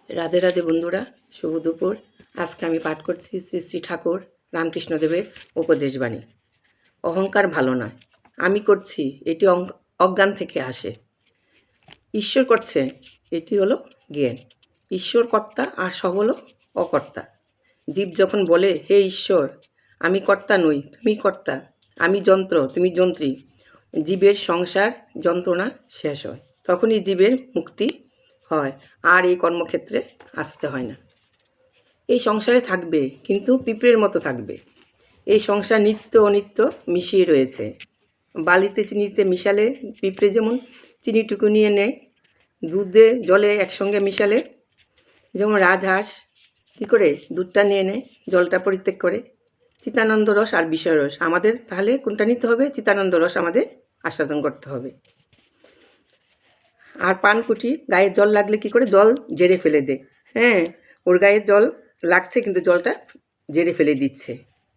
রাধে রাধে বন্ধুরা, শুভ দুপুর। আজকে আমি পাঠ করছি শ্রী শ্রী ঠাকুর রামকৃষ্ণদেবের উপদেশবাণী। অহংকার ভালো নয়, আমি করছি এটি অজ্ঞান থেকে আসে। ঈশ্বর করছে এটি হলো জ্ঞান। ঈশ্বর কর্তা আর সব হলো অকর্তা। জীব যখন বলে, হে ঈশ্বর, আমি কর্তা নই, তুমি কর্তা, আমি যন্ত্র, তুমি যন্ত্রী, জীবের সংসার যন্ত্রণা শেষ হয়। তখনই জীবের মুক্তি হয়, আর এই কর্মক্ষেত্রে আসতে হয় না। এই সংসারে থাকবে, কিন্তু পিঁপড়ের মতো থাকবে। এই সংসার নিত্য অনিত্য মিশিয়ে রয়েছে। বালিতে চিনিতে মিশালে পিঁপড়ে যেমন চিনিটুকু নিয়ে নেয়, দুধে জলে একসঙ্গে মিশালে যেমন রাজহাঁস কী করে দুধটা নিয়ে নেয়, জলটা পরিত্যাগ করে। চিতানন্দ রস আর বিষয় রস আমাদের তাহলে কোনটা নিতে হবে? চিতানন্দ রস আমাদের আস্বাদন করতে হবে। আর পানকুটি গায়ে জল লাগলে কি করে? জল জেরে ফেলে দে। হ্যাঁ, ওর গায়ে জল লাগছে কিন্তু জলটা জেরে ফেলে দিচ্ছে।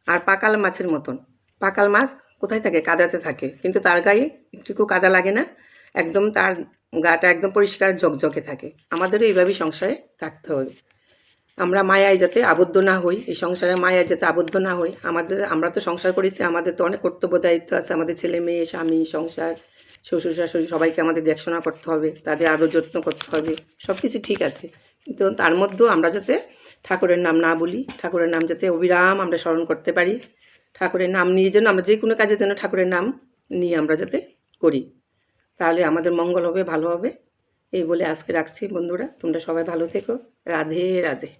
আর পাকাল মাছের মতন, পাকাল মাছ কোথায় থাকে? কাদাতে থাকে, কিন্তু তার গায়ে একটুকু কাদা লাগে না, একদম তার গাটা একদম পরিষ্কার ঝকঝকে থাকে। আমাদেরও এইভাবেই সংসারে থাকতে হবে। আমরা মায়ায় যাতে আবদ্ধ না হই, এই সংসারে মায়ায় যাতে আবদ্ধ না হই। আমরা তো সংসার করেছি, আমাদের তো অনেক কর্তব্য দায়িত্ব আছে। আমাদের ছেলে মেয়ে, স্বামী, সংসার, শ্বশুর শাশুড়ি সবাইকে আমাদের দেখাশোনা করতে হবে, তাদের আদর যত্ন করতে হবে, সব কিছু ঠিক আছে। কিন্তু তার মধ্যেও আমরা যাতে ঠাকুরের নাম না বলি, ঠাকুরের নাম যাতে অবিরাম আমরা স্মরণ করতে পারি, ঠাকুরের নাম নিয়ে যেন আমরা যে কোনো কাজে যেন ঠাকুরের নাম নিয়ে আমরা যাতে করি, তাহলে আমাদের মঙ্গল হবে, ভালো হবে। এই বলে আজকে রাখছি বন্ধুরা, তোমরা সবাই ভালো থেকো। রাধে রাধে।